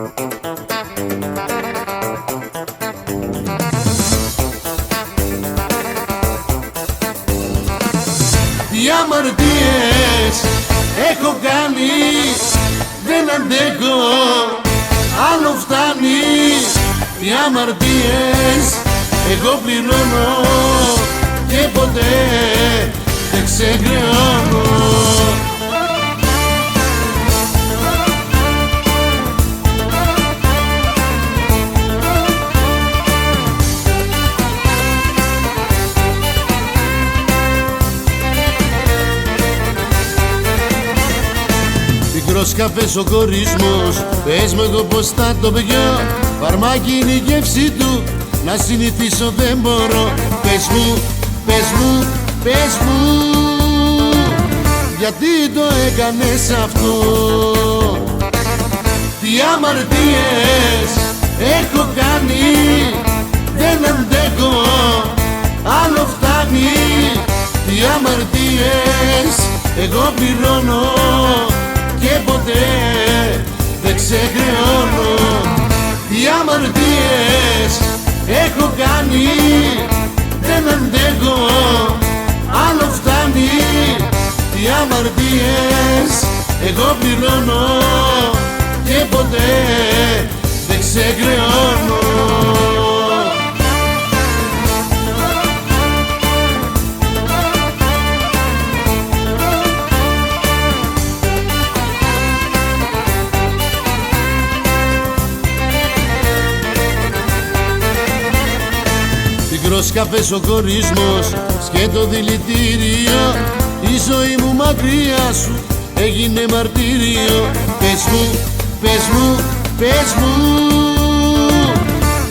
Τι αμαρτίες έχω κάνει, δεν αντέχω, άλλο φτάνει. Τι αμαρτίες εγώ πληρώνω και ποτέ δεν ξεχρεώνω. Μικρός καφές ο χωρισμός, πες μου εγώ πως θα το πιω. Φαρμάκι είναι η γεύση του, να συνηθίσω δεν μπορώ. Πες μου, πες μου, πες μου, γιατί το έκανες αυτό. Τι αμαρτίες έχω κάνει, δεν αντέχω, άλλο φτάνει. Τι αμαρτίες εγώ πληρώνω και ποτέ δεν ξεχρεώνω. Τι αμαρτίες έχω κάνει, δεν αντέχω, άλλο φτάνει. Τι αμαρτίες εγώ πληρώνω και ποτέ δεν ξεχρεώνω. Μικρός καφές ο χωρισμός, σκέτο δηλητήριο. Η ζωή μου μακριά σου έγινε μαρτύριο. Πες μου, πες μου, πες μου,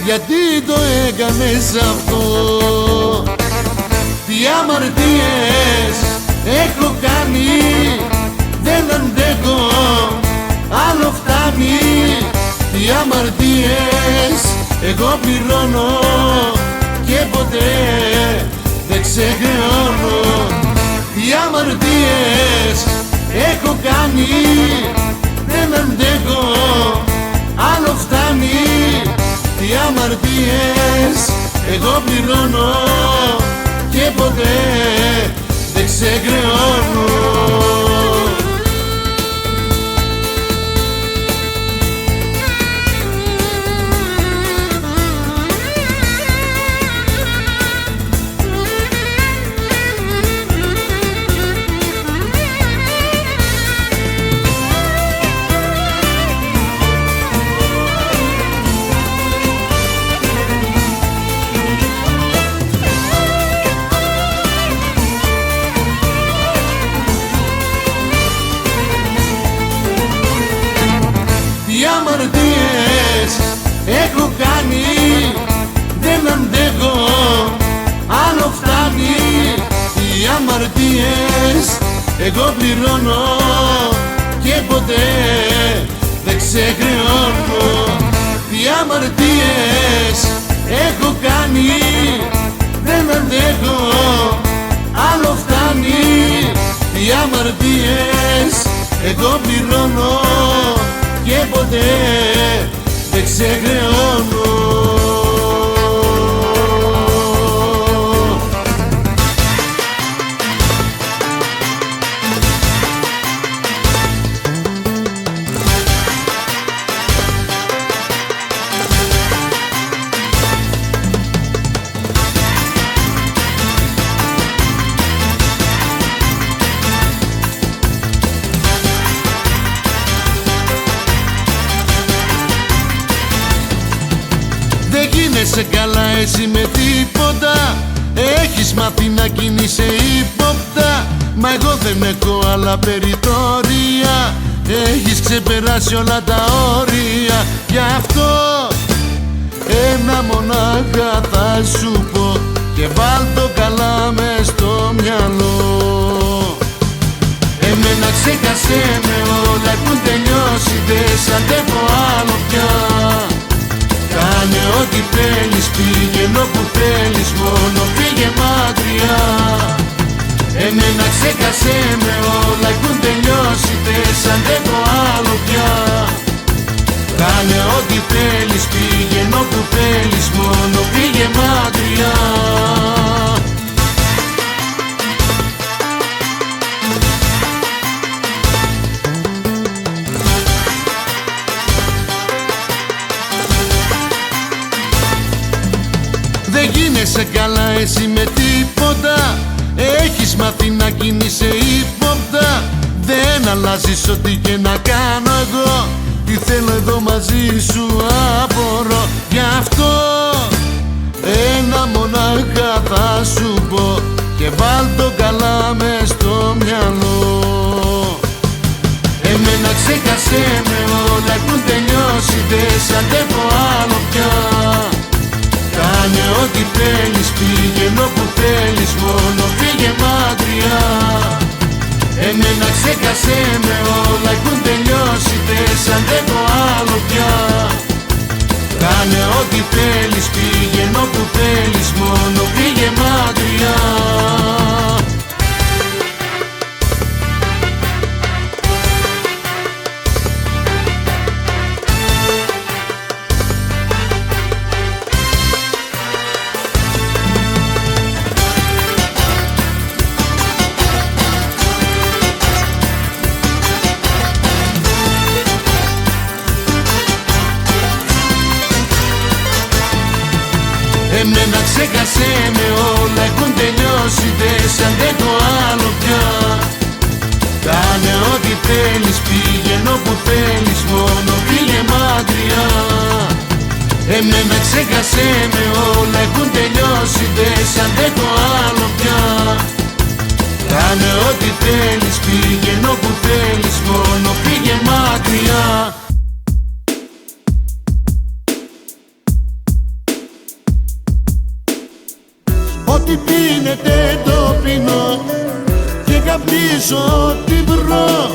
γιατί το έκανες αυτό. Τι αμαρτίες έχω κάνει, δεν αντέχω, άλλο φτάνει. Τι αμαρτίες εγώ πληρώνω και ποτέ δεν ξεχρεώνω. Τι αμαρτίες έχω κάνει, δεν αντέχω, άλλο φτάνει. Τι αμαρτίες εγώ πληρώνω και ποτέ δεν ξεχρεώνω. Τι αμαρτίες έχω κάνει, δεν αντέχω, άλλο φτάνει. Τι αμαρτίες εγώ πληρώνω και ποτέ δεν ξεχρεώνω. Τι αμαρτίες έχω κάνει, δεν αντέχω, άλλο φτάνει. Τι αμαρτίες εγώ πληρώνω και ποτέ δεν ξεχρεώνω. Δεν γίνεσαι καλά εσύ με τίποτα, έχεις μάθει να κινείσαι ύποπτα. Μα εγώ δεν έχω άλλα περιτόρια, έχεις ξεπεράσει όλα τα όρια. Γι' αυτό ένα μονάχα θα σου πω και βάλ' το καλά μες στο μυαλό. Εμένα ξέχασέ με, όλα έχουν τελειώσει, δεν σ' αντέχω άλλο πια. Κάνε ό,τι θέλεις, πήγαινε όπου θέλεις, μόνο πήγε μακριά. Εμένα ξέχασέ με, όλα έχουν τελειώσει, δεν σ' αντέχω άλλο πια. Κάνε ό,τι θέλεις, πήγαινε όπου θέλεις, μόνο πήγε μακριά. Δεν γίνεσαι καλά εσύ με τίποτα, έχεις μάθει να κινείσαι ύποπτα. Δεν αλλάζεις ό,τι και να κάνω εγώ, τι θέλω εδώ μαζί σου απορώ. Γι' αυτό ένα μονάχα θα σου πω και βάλ' το καλά μες στο μυαλό. Εμένα ξέχασέ με, όλα έχουν τελειώσει, δεν σ' αντέχω άλλο πια. Κάνε ό,τι θέλεις, πήγαινε όπου θέλεις, μόνο πήγε μακριά. Εμένα ξέχασέ με, όλα έχουν τελειώσει, δεν σ' αντέχω άλλο πια. Κάνε ό,τι θέλεις, πήγαινε όπου θέλεις, μόνο πήγε μακριά. Εμένα ξέχασέ με, όλα έχουν τελειώσει, δεν σ' αντέχω άλλο πια. Κάνε ό,τι θέλεις, πήγαινε όπου θέλεις, μόνο πήγε μακριά. Εμένα ξέχασέ με, όλα έχουν τελειώσει, δεν σ' αντέχω άλλο πια. Κάνε ό,τι θέλεις, πήγαινε όπου θέλεις, μόνο πήγε μακριά. Ό,τι πίνεται το πίνω και καπνίζω ό,τι βρω.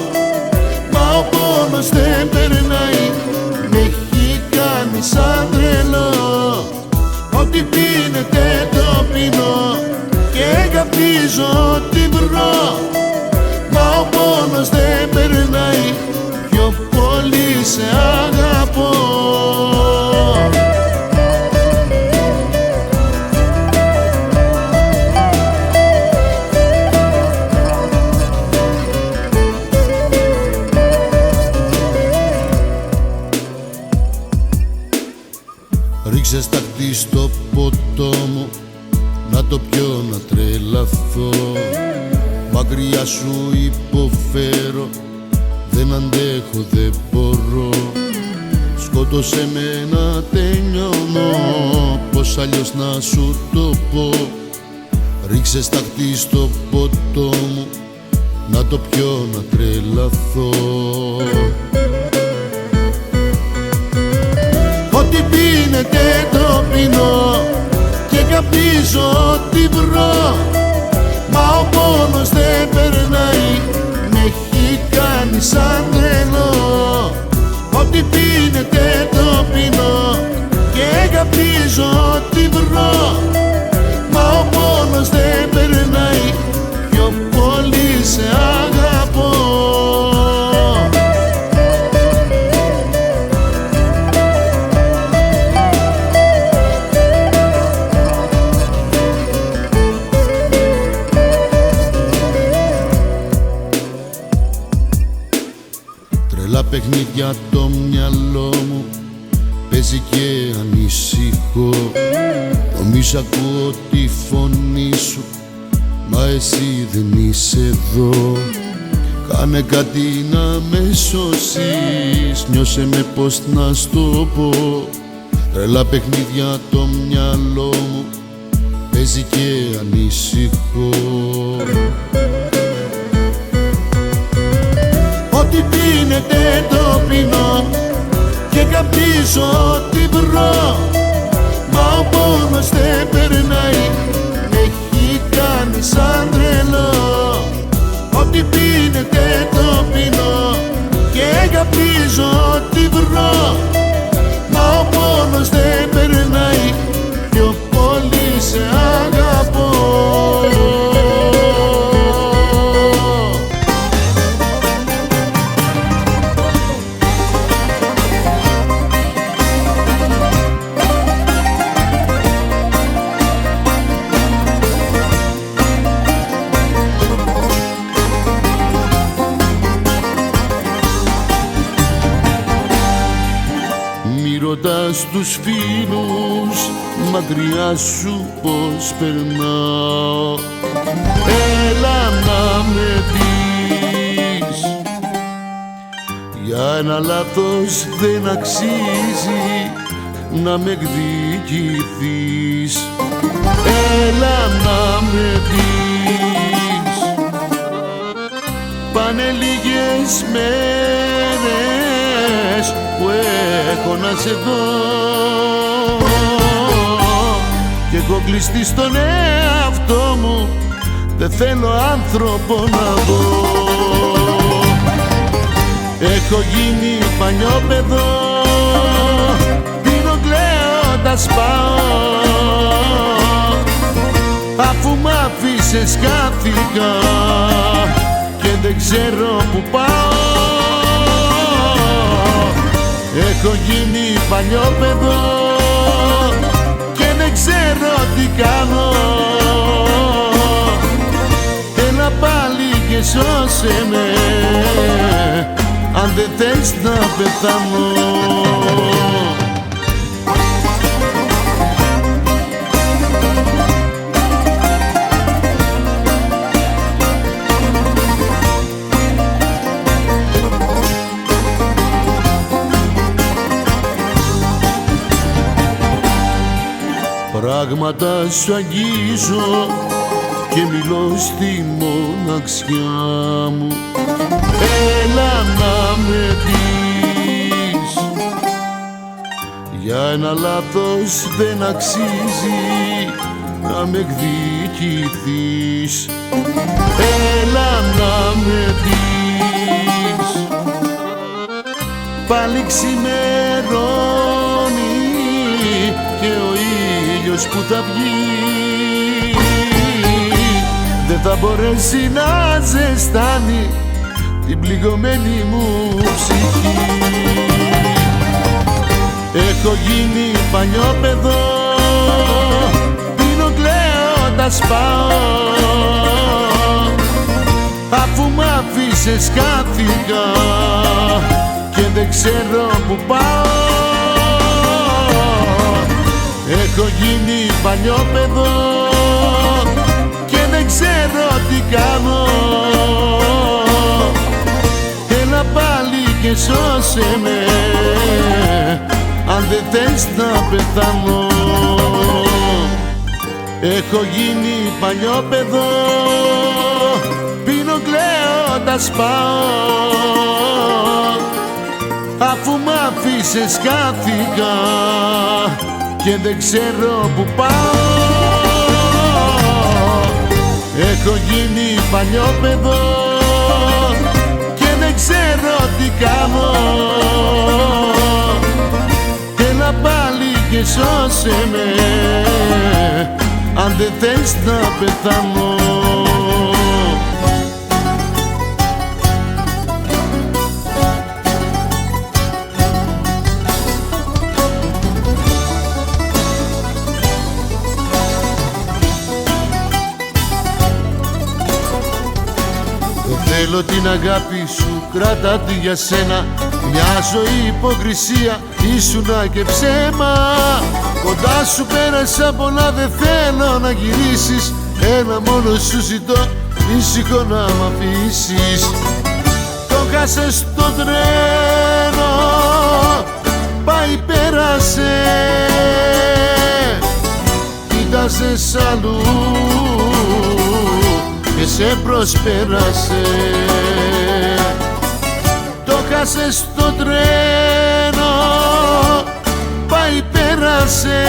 Μα ο πόνος δεν περνάει, με έχει κάνει σαν τρελό. Ό,τι πίνεται το πίνω και καπνίζω ό,τι βρω. Μα ο πόνος δεν περνάει, πιο πολύ σε αγαπώ. Ρίξε σταχτή στο ποτό μου, να το πιω να τρελαθώ. Μακριά σου υποφέρω, δεν αντέχω, δεν μπορώ. Σκότωσε με να τελειώνω, πως αλλιώς να σου το πω. Ρίξε σταχτή στο ποτό μου, να το πιω να τρελαθώ. Ό,τι πίνεται το πίνω και καπνίζω ό,τι βρω. Μα ο πόνος δεν περνάει, με έχει κάνει σαν τρελό. Ό,τι πίνεται το πίνω και καπνίζω ό,τι βρω. Μα ο πόνος δεν περνάει, πιο πολύ σε αγαπώ. Τρελά παιχνίδια το μυαλό μου παίζει και ανησυχώ. Νομίζω ακούω τη φωνή σου, μα εσύ δεν είσαι εδώ. Κάνε κάτι να με σώσεις, νιώσε με πως να στο πω. Τρελά παιχνίδια το μυαλό μου παίζει και ανησυχώ. Ό,τι πίνεται το πίνω και καπνίζω ό,τι βρω. Μα ο πόνος δεν περνάει, με έχει κάνει σαν τρελό. Ό,τι πίνεται το πίνω και καπνίζω ό,τι βρω. Μα ο πόνος δεν περνάει, πιο πολύ σε αγαπώ. Μη ρωτάς τους φίλους μακριά σου πως περνάω. Έλα να με δεις, για ένα λάθος δεν αξίζει να με εκδικηθείς. Έλα να με δεις, πάνε λίγες μέρες που έχω να σε δω και έχω κλειστεί στον εαυτό μου, δεν θέλω άνθρωπο να δω. Έχω γίνει πανιόπεδο, πίνω, κλαίω, τα σπάω, αφού μ' άφησες χάθηκα και δεν ξέρω που πάω. Έχω γίνει παλιόπαιδο και δεν ξέρω τι κάνω. Έλα πάλι και σώσε με, αν δεν θες να πεθάνω. Πράγματα σου αγγίζω και μιλώ στη μοναξιά μου. Έλα να με δεις, για ένα λάθος δεν αξίζει να με εκδικηθείς. Έλα να με δεις, πάλι ξημερώνει και ο ήλιος που θα βγει δεν θα μπορέσει να ζεστάνει την πληγωμένη μου ψυχή. Έχω γίνει πανιόπεδο, πίνω, κλαίω, τα σπάω, αφού μ' άφησες χάθηκα και δεν ξέρω που πάω. Έχω γίνει παλιόπαιδο και δεν ξέρω τι κάνω. Έλα πάλι και σώσε με, αν δεν θες να πεθάνω. Έχω γίνει παλιόπαιδο, πίνω, κλαίω, τα σπάω, αφού μ' άφησες χάθηκα και δεν ξέρω που πάω. Έχω γίνει παλιόπαιδο και δεν ξέρω τι κάνω. Έλα πάλι και σώσε με, αν δεν θες να πεθάνω. Θέλω την αγάπη σου, κράτα τη για σένα. Μια ζωή υποκρισία, ήσουνα και ψέμα. Κοντά σου πέρασα πολλά, δεν θέλω να γυρίσεις. Ένα μόνο σου ζητώ, ήσυχο να μ' αφήσεις. Το χάσες το τρένο, πάει πέρασε, κοίταζες αλλού και σε προσπέρασε. Το χάσες το τρένο, πάει πέρασε,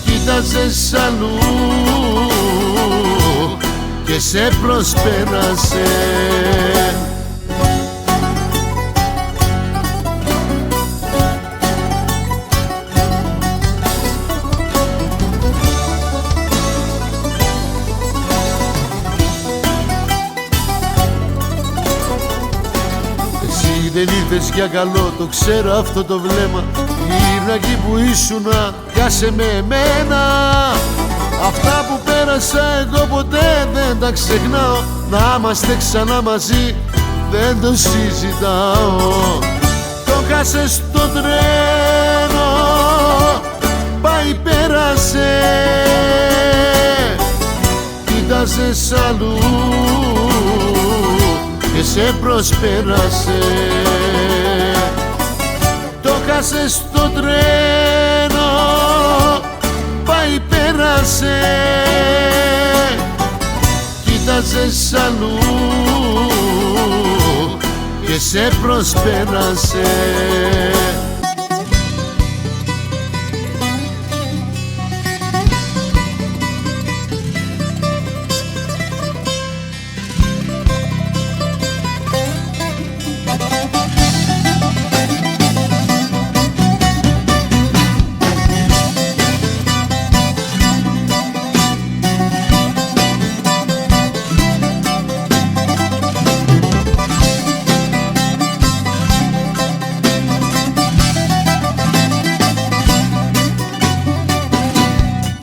κοίταζες αλλού και σε προσπέρασε. Δεν ήρθες για καλό, το ξέρω αυτό το βλέμμα. Γύρνα εκεί που ήσουνα, κάσε με εμένα. Αυτά που πέρασα εγώ ποτέ δεν τα ξεχνάω. Να είμαστε ξανά μαζί, δεν το συζητάω. Το χάσε στο τρένο, πάει πέρασε, κοίταζες αλλού και σε προσπέρασε. Το χάσε στο τρένο, πάει πέρασε, κοίταζες αλλού και σε προσπέρασε.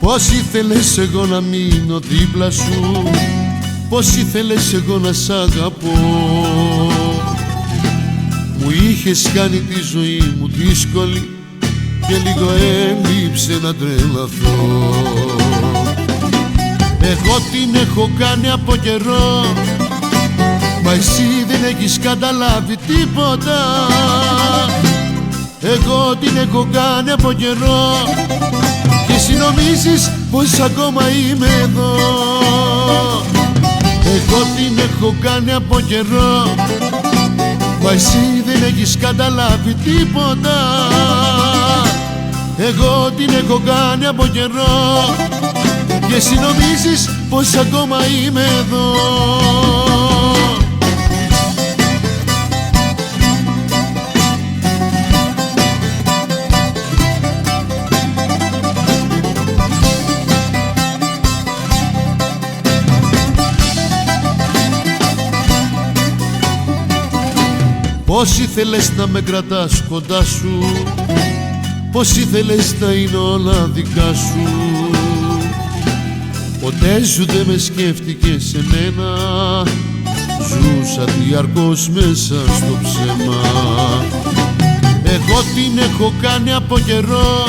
Πώς ήθελες εγώ να μείνω δίπλα σου, πώς ήθελες εγώ να σ' αγαπώ. Μου είχες κάνει τη ζωή μου δύσκολη και λίγο έλειψε να τρελαθώ. Εγώ την έχω κάνει από καιρό, μα εσύ δεν έχεις καταλάβει τίποτα. Εγώ την έχω κάνει από καιρό και εσύ νομίζεις πως ακόμα είμαι εδώ. Εγώ την έχω κάνει από καιρό, μα εσύ δεν έχεις καταλάβει τίποτα. Εγώ την έχω κάνει από καιρό και εσύ νομίζεις πως ακόμα είμαι εδώ. Πώς ήθελες να με κρατάς κοντά σου, πώς ήθελες να είναι όλα δικά σου. Ποτέ σου δεν με σκέφτηκες εμένα, ζούσα διαρκώς μέσα στο ψέμα. Εγώ την έχω κάνει από καιρό,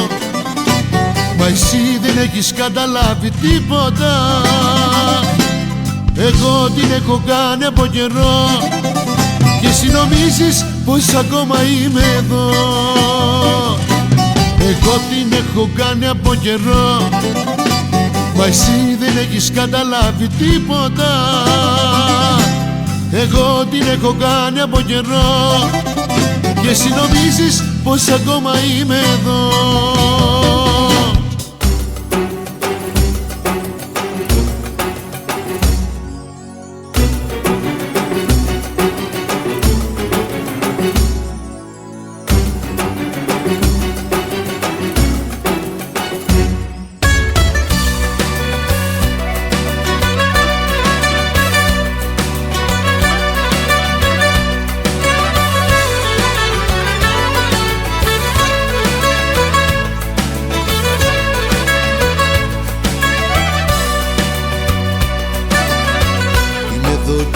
μα εσύ δεν έχεις καταλάβει τίποτα. Εγώ την έχω κάνει από καιρό και εσύ νομίζεις πως ακόμα είμαι εδώ. Εγώ την έχω κάνει από καιρό, μα εσύ δεν έχεις καταλάβει τίποτα. Εγώ την έχω κάνει από καιρό και εσύ νομίζεις πως ακόμα είμαι εδώ.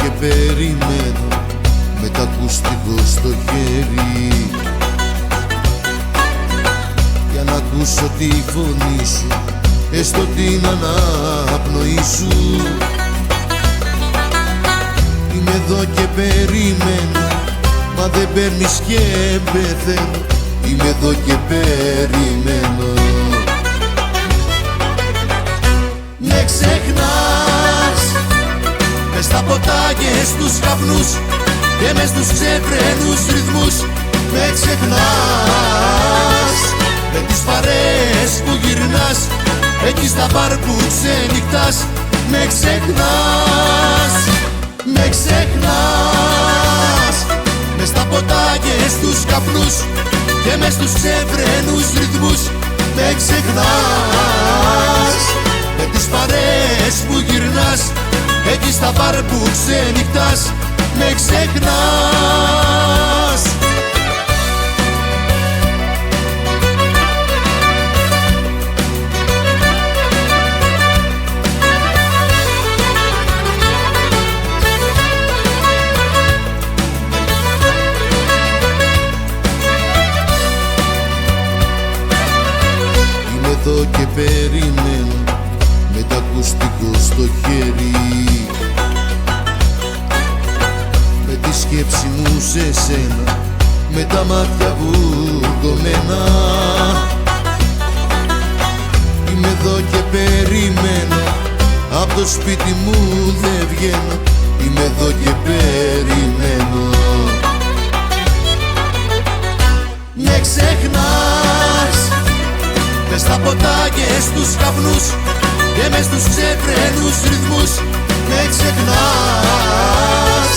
Και περιμένω με το ακουστικό στο χέρι για να ακούσω τη φωνή σου, έστω την αναπνοή σου. Είμαι εδώ και περιμένω, μα δεν παίρνεις και πεθαίνω. Είμαι εδώ και περιμένω. Με ξεχνάς μες στα ποτά και στους καπνούς και μες στους ξεφρένους ρυθμούς. Με ξεχνάς με τις παρέες που γυρνάς εκεί στα μπαρ που ξενυχτάς. Με ξεχνάς, με ξεχνάς μες στα ποτά και στους καπνούς και μες στους ξεφρένους ρυθμούς. Με ξεχνάς με τις παρέες που γυρνάς εκεί στα μπαρ που ξενυχτάς. Με ξεχνάς. εδώ και περιμένω με το ακουστικό στο χέρι, με τη σκέψη μου σε σένα, με τα μάτια βουρκωμένα. Είμαι εδώ και περιμένω, απ' το σπίτι μου δεν βγαίνω. Είμαι εδώ και περιμένω. Με ξεχνάς μες στα ποτά και στους καπνούς και μες στους ξεφρένους ρυθμούς. Με ξεχνάς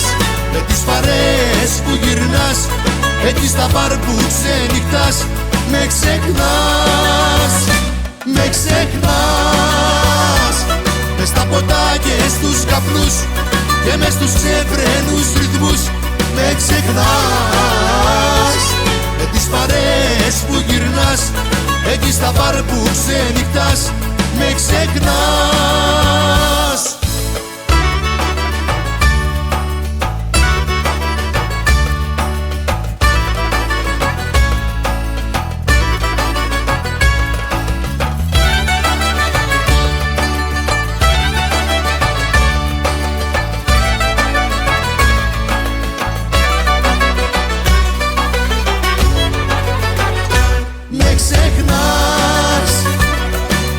με τις παρέες που γυρνάς εκεί στα μπαρ που ξενυχτάς. Με ξεχνάς, με ξεχνάς μες στα ποτά και στους καπνούς και μες στους ξεφρένους ρυθμούς. Με ξεχνάς με τις παρέες που γυρνάς εκεί στα μπαρ που ξενυχτάς. Με ξεχνάς.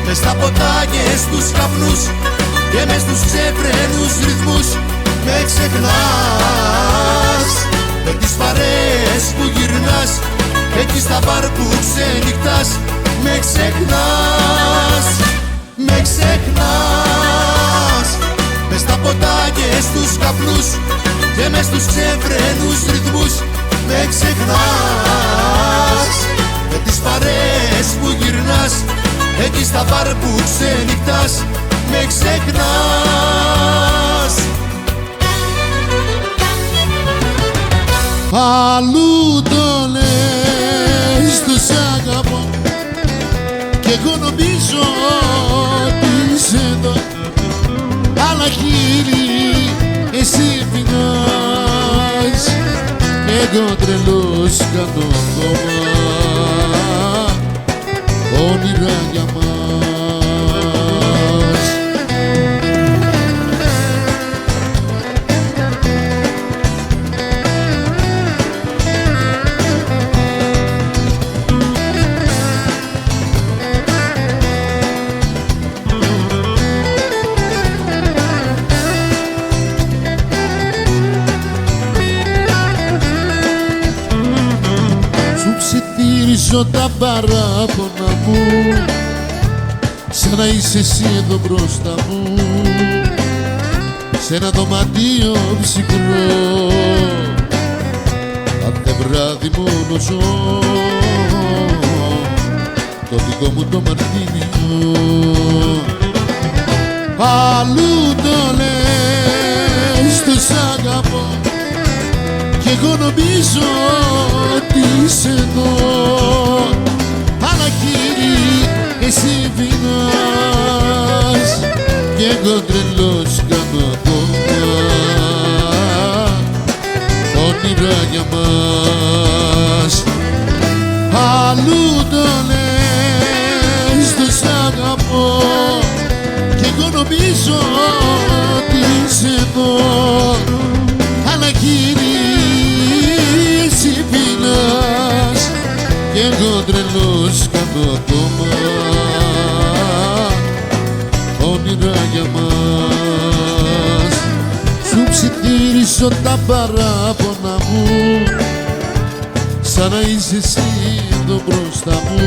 Μες στα ποτά και στους καπνούς και μες στους ξεφρένους ρυθμούς. Με ξεχνάς με τις παρέες που γυρνάς εκεί στα μπαρ που ξενυχτάς. Με ξεχνάς, με ξεχνάς μες στα ποτά και στους καπνούς και μες στους ξεφρένους ρυθμούς. Με ξεχνάς με τις παρέες που γυρνάς εκεί στα μπαρ που ξενυχτάς. Με ξεχνάς. Αλλού το λες, τους αγαπώ κι εγώ νομίζω ότι είσαι εδώ. Αλλά χείλη εσύ πεινάς κι εγώ τρελός κάνω ακόμα όνειρα για μας. Σου ψιθύριζω τα παράπονα μου σαν να είσαι εσύ εδώ μπροστά μου, σε ένα δωμάτιο ψυχρό. Κάθε βράδυ μόνο ζω το δικό μου το μαρτίνιο. Αλλού το λες, τους αγαπώ κι εγώ νομίζω ότι είσαι εδώ. Αλλά χείλη εσύ πεινάς κι εγώ τρελός κάνω ακόμα όνειρα για μας. Αλλού το λες, τους αγαπώ κι εγώ νομίζω ότι είσαι εδώ. Αλλά χείλη εσύ πεινάς κι εγώ τρελός κάνω ακόμα όνειρα για μας. Σου ψιθύριζω τα παράπονα μου σαν να είσαι εσύ εδώ μπροστά μου,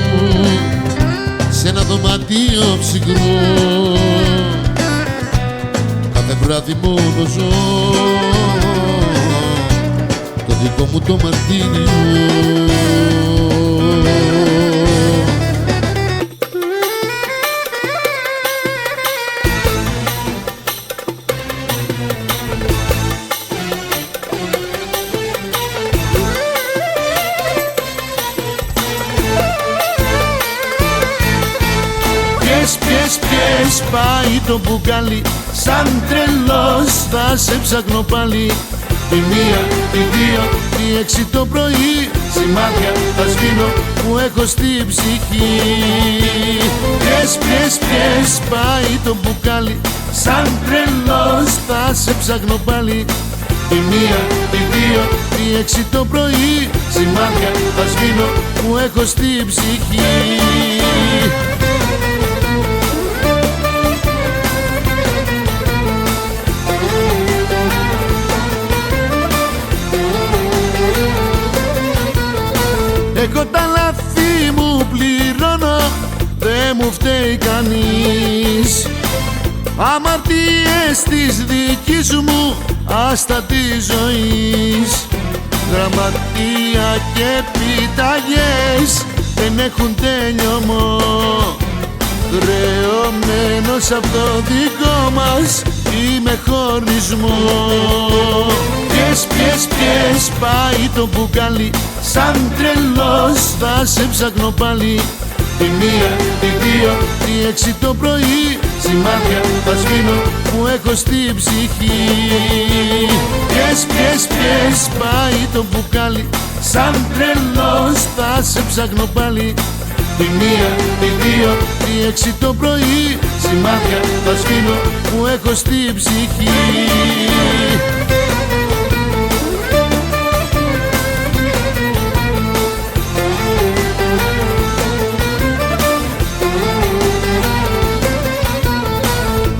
σε ένα δωμάτιο ψυχρό. Κάθε βράδυ μόνο ζω το δικό μου το μαρτίνιο. Πιες πάει το μπουκάλι, σαν τρελός θα σε ψάχνω πάλι. Τη μία, τη δύο, τη έξι το πρωί, σημάδια θα σβήνω που έχω στην ψυχή. Πιες, πιες, πιες, πάει το μπουκάλι, σαν τρελός θα σε ψάχνω πάλι. Τη μία, τη δύο, τη έξι το πρωί, σημάδια θα σβήνω που έχω στην ψυχή. Εγώ τα λάθη μου πληρώνω, δεν μου φταίει κανείς. Αμαρτίες της δικής μου, άστα της ζωής. Γραμματεία και επιταγές δεν έχουν τέλειωμό. Χρεωμένος απ' το δικό μας είμαι χωρισμό. Πιες, πιες, πιες, πάει το μπουκάλι, σαν τρελός θα σε ψάχνω πάλι. Τη μία, τη δύο, τη έξι το πρωί, σημάδια θα σβήνω που έχω στην ψυχή. Πιες, πιες, πιες, πάει το μπουκάλι, σαν τρελός θα σε ψάχνω πάλι. Τη μία, τη δύο, τη έξι το πρωί, σημάδια θα σβήνω που έχω στην ψυχή.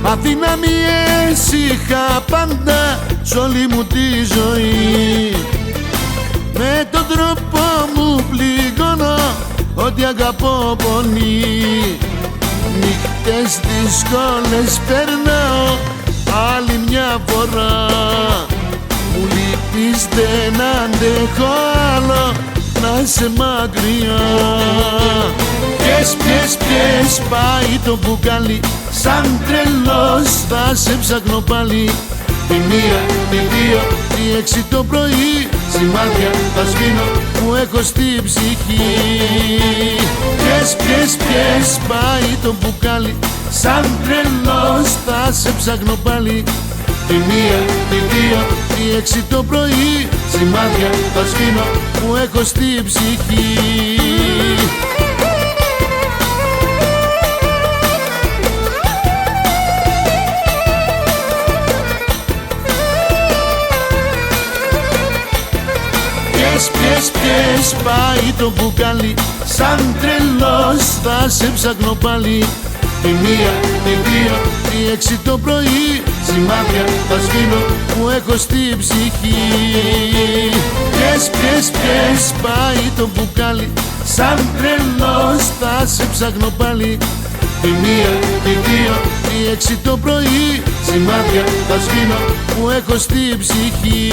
Αδυναμίες είχα πάντα σ' όλη μου τη ζωή. Με τον τρόπο μου πληγώνω ότι αγαπώ πολύ. Νύχτες δύσκολες περνάω άλλη μια φορά. Μου λείπεις, δεν αντέχω άλλο να σε μακριά. Πιες, πιες, πιες, πάει το μπουκάλι, σαν τρελός θα σε ψάχνω πάλι. Τη μία, τη δύο, τη έξι το πρωί, σημάδια θα σβήνω που έχω στην ψυχή. Πιες, πιες, πιες, πάει το μπουκάλι, σαν τρελός θα σε ψάχνω πάλι. Τη μία, τη δύο, τη έξι το πρωί, σημάδια θα σβήνω που έχω στην ψυχή. Πιες, πιες, πιες, πάει το μπουκάλι, σαν τρελός θα σε ψάχνω πάλι. Τη μία, τη δύο, τη έξι το πρωί, σημάδια θα σβήνω που έχω στην ψυχή. Πιες, πιες, πιες, πάει το μπουκάλι, σαν τρελός θα σε ψάχνω πάλι. Τη μία, τη δύο, τη έξι το πρωί, σημάδια θα σβήνω που έχω στην ψυχή.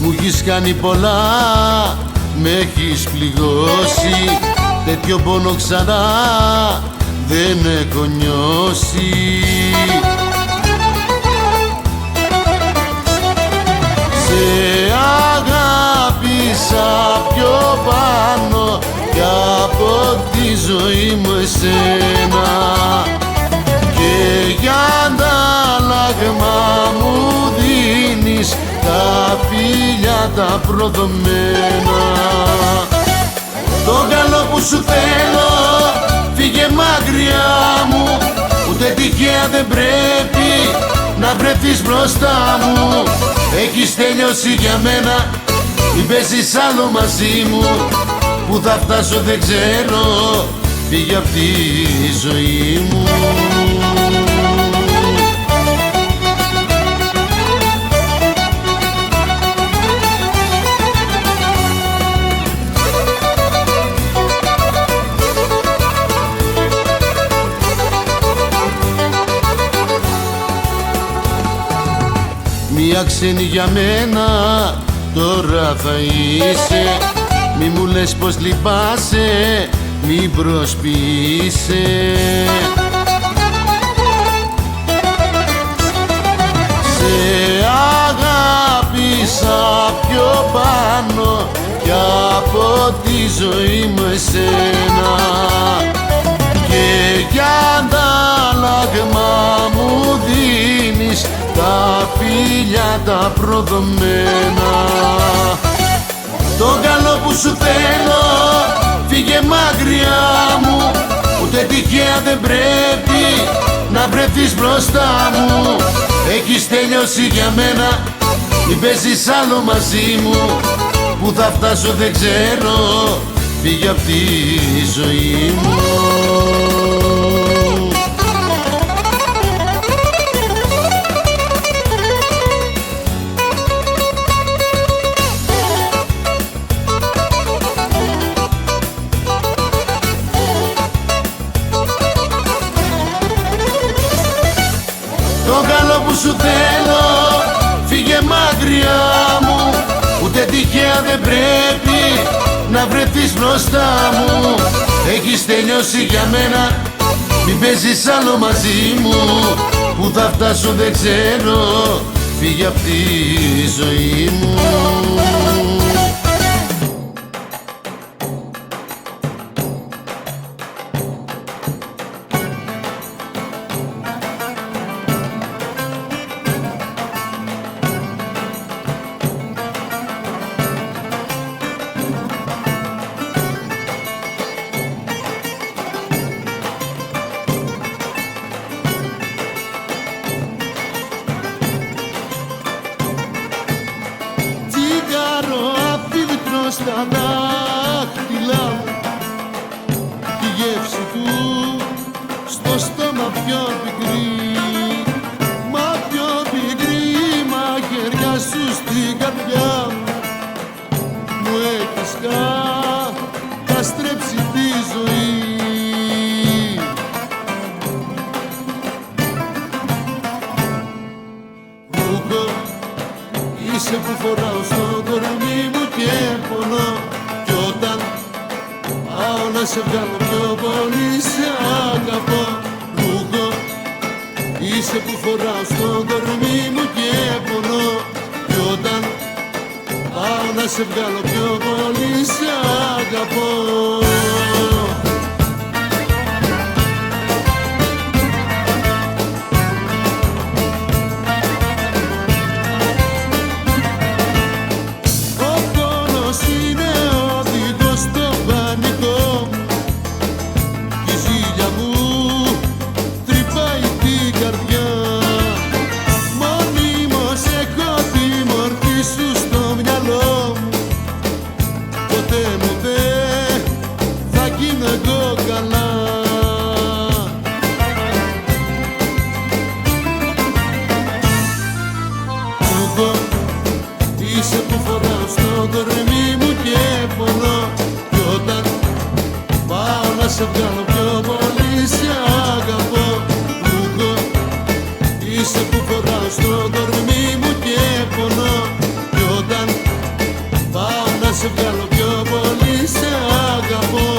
Μου έχεις κάνει πολλά, με έχεις πληγώσει, τέτοιο πόνο ξανά δεν έχω νιώσει. Σε αγάπησα πιο πάνω κι από τη ζωή μου εσένα, και για αντάλλαγμα μου δίνεις τα φίλια τα προδομένα. Το καλό που σου θέλω φύγε μακριά μου, ούτε τυχαία δεν πρέπει να βρεθείς μπροστά μου. Έχεις τελειώσει για μένα, μην παίζεις άλλο μαζί μου. Που θα φτάσω δεν ξέρω, φύγε απ' τη ζωή μου. Μια ξένη για μένα τώρα θα είσαι. Μη μου λες πως λυπάσαι, μη προσποιείσαι. Σε αγάπησα πιο πάνω κι από τη ζωή μου εσένα, και για αντάλλαγμα μου δίνεις τα φιλιά τα προδομένα. Το καλό που σου θέλω φύγε μακριά μου, ούτε τυχαία δεν πρέπει να βρεθείς μπροστά μου. Έχεις τελειώσει για μένα, μην παίζεις άλλο μαζί μου. Που θα φτάσω δεν ξέρω, φύγε απ' τη ζωή μου. Το καλό που σου θέλω φύγε μακριά μου, ούτε τυχαία δεν πρέπει να βρεθείς μπροστά μου. Έχεις τελειώσει για μένα, μην παίζεις άλλο μαζί μου. Που θα φτάσω δεν ξέρω, φύγε απ' τη ζωή μου. Στα δάχτυλα τη γεύση του στο στόμα πιο πικρή, μα πιο πικρή μαχαιριά σου στην καρδιά μου έχεις καταστρέψει τη ζωή. Ρούχο είσαι που φοράω στο κορμί μου και πονώ, κι όταν πάω να σε βγάλω πιο πολύ σε αγαπώ. Ρούχο είσαι που φοράω στο κορμί μου και πονώ, κι όταν πάω να σε βγάλω πιο πολύ σε αγαπώ. Είσαι που φοράω στο κορμί μου και πονώ, κι όταν πάω να σε βγάλω πιο πολύ σε αγαπώ. Ρούχο είσαι που φοράω στο κορμί μου και πονώ, κι όταν πάω να σε βγάλω πιο πολύ σε αγαπώ.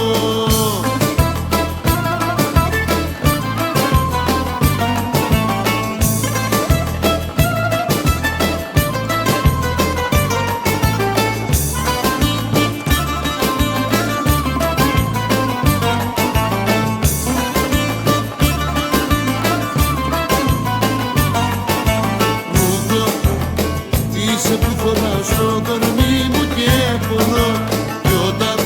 Είσαι που φοράω στο κορμί μου και πονώ, κι όταν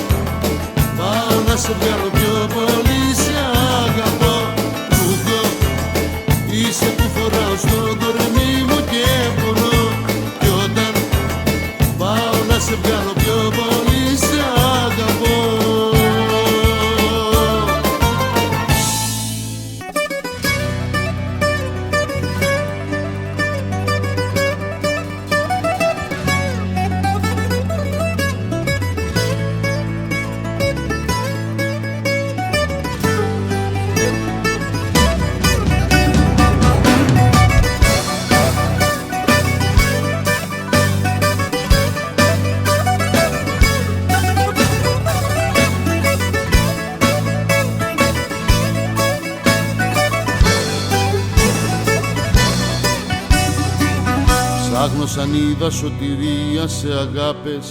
σαν είδα σωτηρία σε αγάπες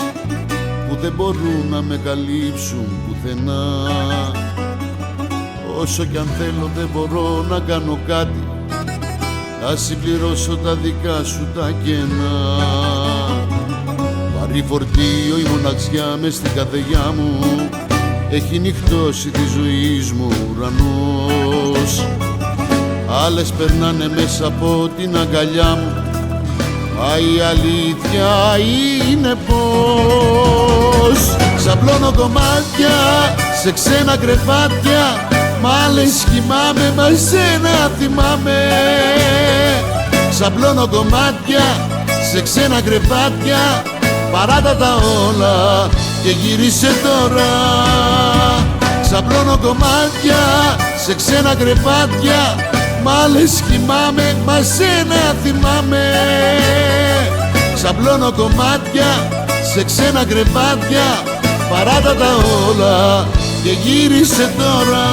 που δεν μπορούν να με καλύψουν πουθενά. Όσο κι αν θέλω δεν μπορώ να κάνω κάτι να συμπληρώσω τα δικά σου τα κενά. Βαρύ φορτίο η μοναξιά μες στην καρδιά μου, έχει νυχτώσει τη ζωή μου ουρανός. Άλλες περνάνε μέσα από την αγκαλιά μου, μα η αλήθεια είναι πως ξαπλώνω κομμάτια σε ξένα κρεβάτια, μ' άλλες κοιμάμαι, μα εσένα θυμάμαι. Ξαπλώνω κομμάτια σε ξένα κρεβάτια, παράτα τα όλα και γύρισε τώρα. Ξαπλώνω κομμάτια σε ξένα κρεβάτια, μ' άλλες κοιμάμαι, μα εσένα θυμάμαι. Ξαπλώνω κομμάτια σε ξένα κρεβάτια, παράτα τα όλα και γύρισε τώρα.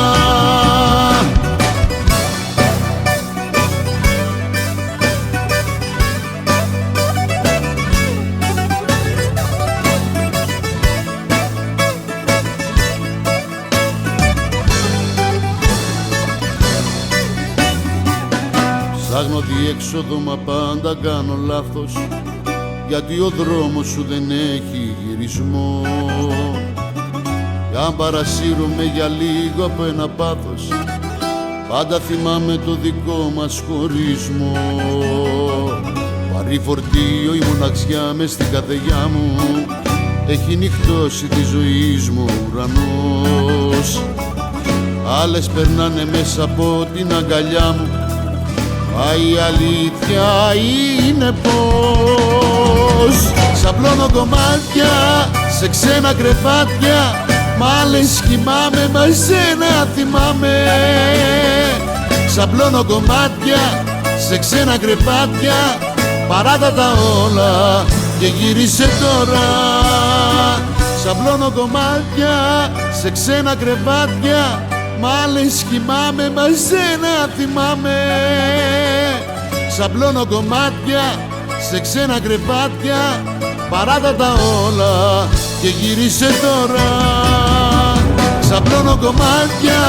Ψάχνω διέξοδο μα πάντα κάνω λάθος, γιατί ο δρόμος σου δεν έχει γυρισμό. Κι αν παρασύρωμαι για λίγο από ένα πάθος, πάντα θυμάμαι το δικό μας χωρισμό. Βαρύ φορτίο η μοναξιά μες στην καρδιά μου, έχει νυχτώσει τη ζωή μου ουρανός. Άλλες περνάνε μέσα από την αγκαλιά μου, μα η αλήθεια είναι πως ξαπλώνω κομμάτια σε ξένα κρεβάτια, μ' άλλες κοιμάμαι, μα εσένα θυμάμαι. Ξαπλώνω κομμάτια σε ξένα κρεβάτια, παράτα τα όλα και γύρισε τώρα. Ξαπλώνω κομμάτια σε ξένα κρεβάτια, μ' άλλες κοιμάμαι, μα εσένα θυμάμαι. Ξαπλώνω κομμάτια σε ξένα κρεβάτια, παράτα τα όλα και γύρισε τώρα. Ξαπλώνω κομμάτια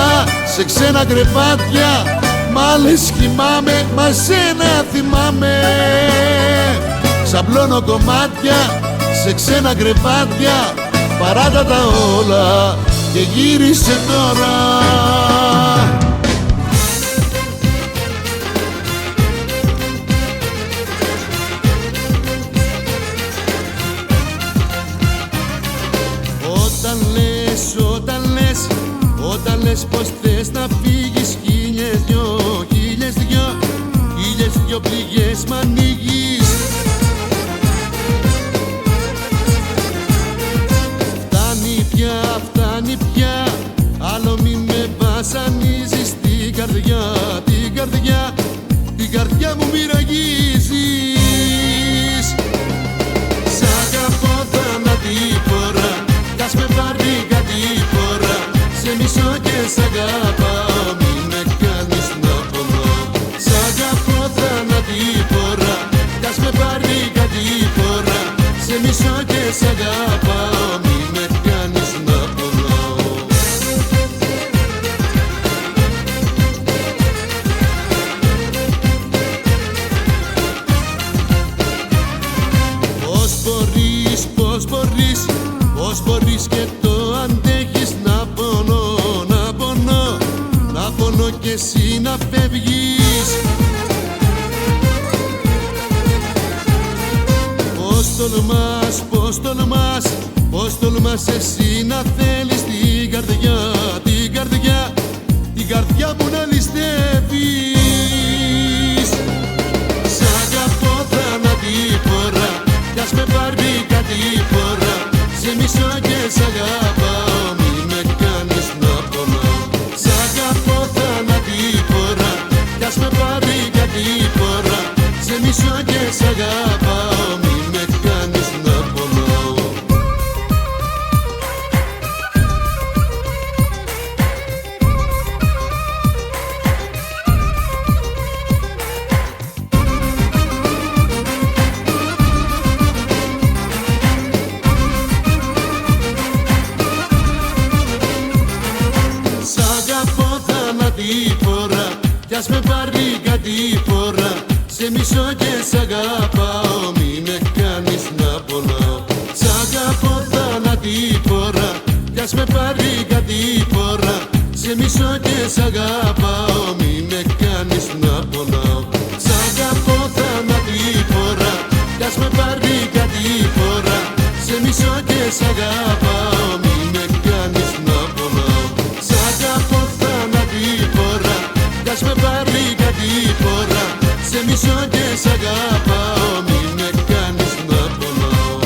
σε ξένα κρεβάτια, μ' άλλες κοιμάμαι, μα εσένα θυμάμαι. Ξαπλώνω κομμάτια σε ξένα κρεβάτια, παράτα τα όλα και γύρισε τώρα. Όταν λες πως θες να φύγεις, χίλιες δυο πληγές μ' ανοίγεις. Φτάνει πια, άλλο μη με βασανίζεις. Την καρδιά μου μοιραγίζεις. Σ' αγαπώ θανατήφορα, κας με πάρει κάτι φορά. Σε μισώ και σ' αγαπάω, μη με κάνεις να πονώ. Σ' αγαπώ θανατήφορα, κας με πάρει κάτι φορά. Σε μισώ και σ' αγαπάω, μη με κάνεις να πονώ. Πώς μπορείς και το αντέχεις να πονώ κι εσύ να φεύγεις. Πώς τολμάς εσύ να θέλεις την καρδιά μου να ληστεύεις. Σ' αγαπώ θανατήφορα, κι ας με πάρει κάτι φορά. Σε μισώ και σ' αγαπάω, μη με κάνεις να πονώ. Σ' αγαπώ θανατήφορα, κι ας με πάρει κάτι φορά. Σε μισώ και σ' αγαπάω, μη με κάνεις να πονώ. με πάρει κάτι φορά, σε μισώ και σ' αγαπάω, μη με κάνεις να πονάω. Σ' αγαπώ θανατηφόρα, κι ας με πάρει κάτι φορά, σε μισώ και σ' αγαπάω, μη με κάνεις να πονάω. Σ' αγαπώ θανατηφόρα, κι ας με πάρει κάτι φορά, σε μισώ και σ' αγαπάω, μη με κάνεις να πονάω. Σ' αγαπώ θανατηφόρα, κι ας με πάρει κάτι φορά, σε μισώ και σ' αγαπάω, μη με κάνεις να πονάω.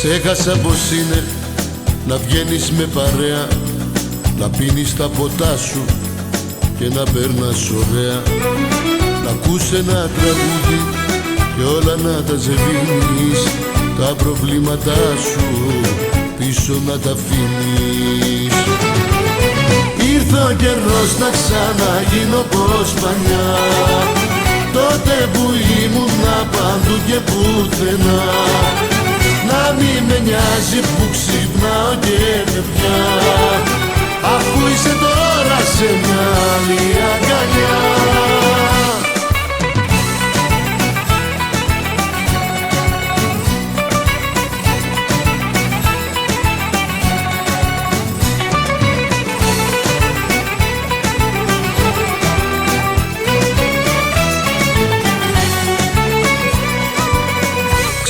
Ξέχασα πως είναι να βγαίνεις με παρέα, να πίνεις τα ποτά σου και να περνάς ωραία, να ακούς ένα τραγούδι και όλα να τα ζεβίνεις, τα προβλήματά σου πίσω να τα αφήνεις. Ήρθε ο καιρός να ξαναγίνω πως παλιά, τότε που ήμουνα παντού και πουθενά. Να μη με νοιάζει που ξυπνάω και με πια, αφού είσαι τώρα σε μια άλλη αγκαλιά.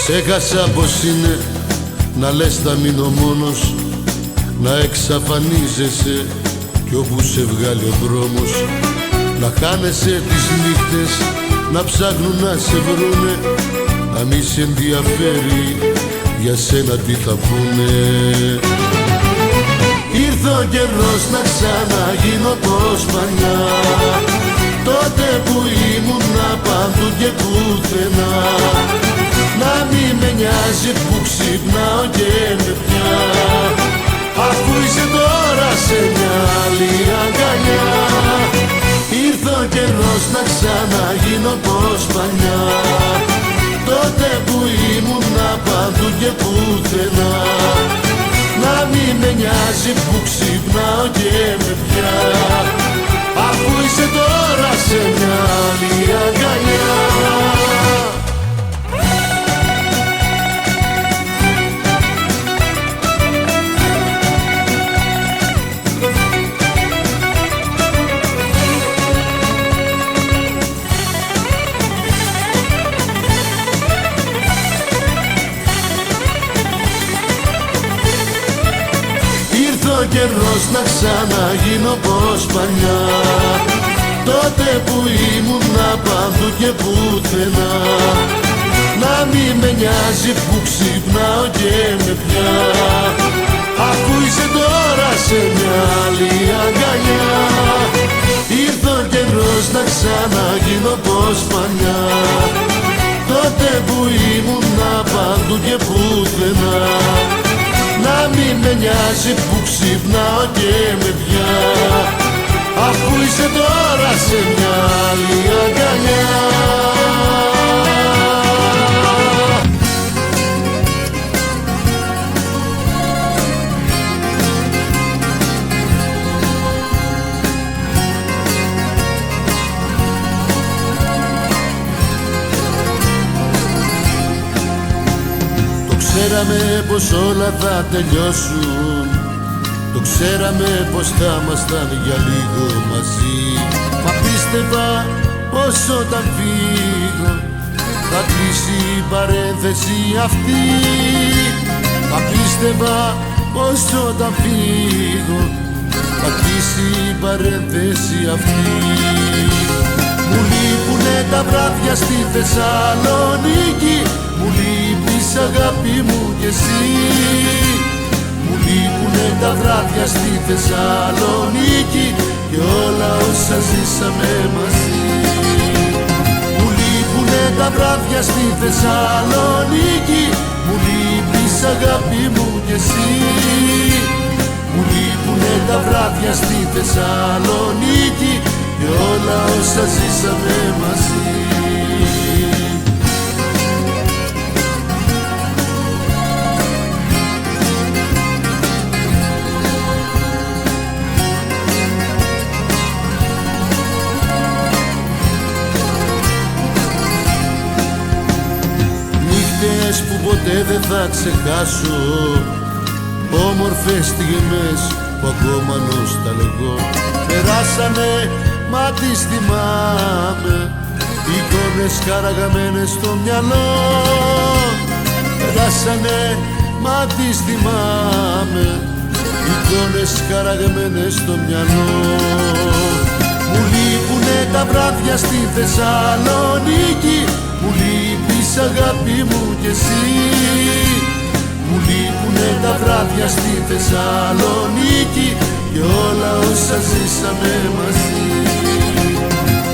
Ξέχασα πως είναι να λες θα μείνω μόνος, να εξαφανίζεσαι κι όπου σε βγάλει ο δρόμος, να χάνεσαι τις νύχτες, να ψάχνουν να σε βρούνε, να μη σε ενδιαφέρει για σένα τι θα πούνε. Ήρθε ο καιρός να ξαναγίνω πως παλιά, τότε που ήμουνα παντού και πουθενά. Να μη με νοιάζει που ξυπνάω και με πια, αφού είσαι τώρα σε μια άλλη αγκαλιά. Ήρθε ο καιρός να ξαναγίνω πως παλιά, τότε που ήμουνα παντού και πουθενά. Να μη με νοιάζει που ξυπνάω και με πια, αφού είσαι τώρα σε μια άλλη αγκαλιά. Ο καιρός να ξαναγίνω πως παλιά, τότε που ήμουνα παντού και πουθενά. Να μη με νοιάζει που ξυπνάω και με πια, αφού είσαι τώρα σε μια άλλη αγκαλιά. Ήρθε ο καιρός να ξαναγίνω πως παλιά, τότε που ήμουνα παντού και πουθενά. Να μη με νοιάζει που ξυπνάω και με πια, αφού είσαι τώρα σε μια άλλη αγκαλιά. Ξέραμε πως όλα θα τελειώσουν, το ξέραμε πως θα ήμασταν για λίγο μαζί. Μα πίστευα πως όταν φύγω θα κλείσει η παρένθεση αυτή. Μα πίστευα πως όταν φύγω θα κλείσει η παρένθεση αυτή. Μου λείπουνε τα βράδια στη Θεσσαλονίκη, μου λείπεις αγάπη μου κι εσύ. λείπουνε τα βράδια στη Θεσσαλονίκη και όλα όσα ζήσαμε μαζί. Μου λείπουνε τα βράδια στη Θεσσαλονίκη, μου λείπεις αγάπη μου κι εσύ. Μου λείπουνε τα βράδια στη Θεσσαλονίκη και όλα όσα ζήσαμε μαζί. Νύχτες που ποτέ δεν θα ξεχάσω, όμορφες στιγμές που ακόμα νοσταλγώ. Περάσανε μα τις θυμάμαι, εικόνες χαραγμένες στο μυαλό. Περάσανε μα τις θυμάμαι, εικόνες χαραγμένες στο μυαλό. Μου λείπουνε τα βράδια στη Θεσσαλονίκη, μου λείπεις αγάπη μου κι εσύ. Μου λείπουνε τα βράδια στη Θεσσαλονίκη και όλα όσα ζήσαμε μαζί.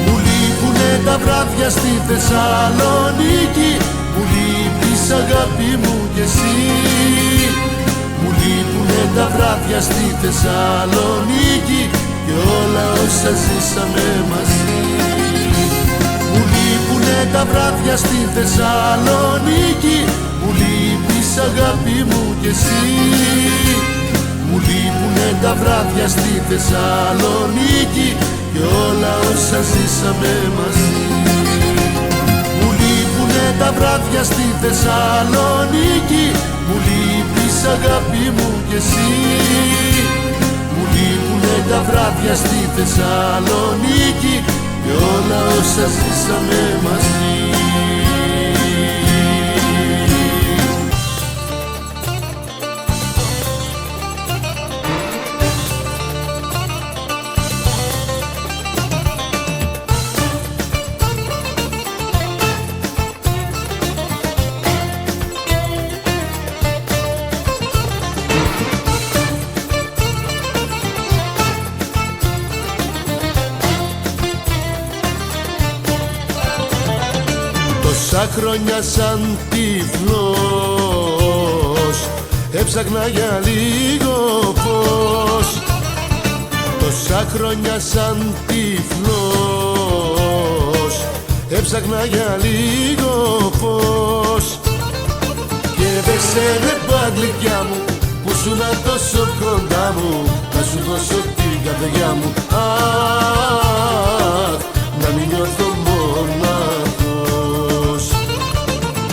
Μου λείπουνε τα βράδια στη Θεσσαλονίκη, μου λείπεις αγάπη μου κι εσύ. Μου λείπουνε τα βράδια στη Θεσσαλονίκη και όλα όσα ζήσαμε μαζί. Μου λείπουνε τα βράδια στη Θεσσαλονίκη, μου λείπεις αγάπη μου κι εσύ. Μου λείπουνε τα βράδια στη Θεσσαλονίκη και όλα όσα ζήσαμε μαζί. Μου λείπουνε τα βράδια στη Θεσσαλονίκη, μου λείπεις αγάπη μου κι εσύ. Μου λείπουνε τα βράδια στη Θεσσαλονίκη και όλα όσα ζήσαμε μαζί. Τόσα χρόνια σαν τυφλός έψαχνα για λίγο φως. Τόσα χρόνια σαν τυφλός έψαχνα για λίγο φως. Και δεν σε βλέπα γλυκιά μου που σούνα τόσο κοντά μου, να σου δώσω την καρδιά μου. Αχ, να μην νιώθω μοναχός.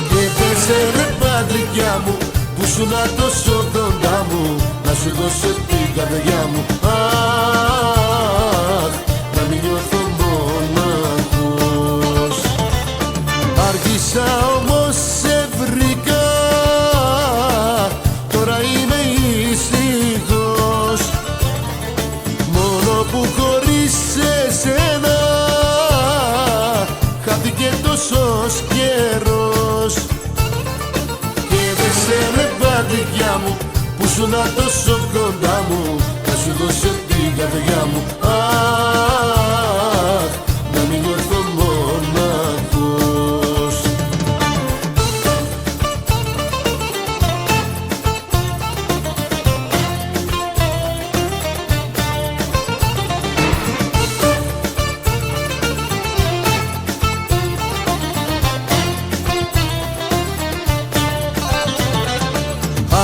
Και δεν σε βλέπα γλυκιά μου που σούνα τόσο κοντά μου, να σου δώσω την καρδιά μου. Αχ, να μην νιώθω μοναχός. Άργησα όμως σε βρήκα, τώρα είμαι ήσυχος. Μόνο που χωρίς εσένα χάθηκε τόσος καιρός. Και δεν σε βλέπα γλυκιά μου που σούνα τόσο κοντά μου, να σου δώσω την καρδιά μου. Αχ, να μην νιώθω μοναχός.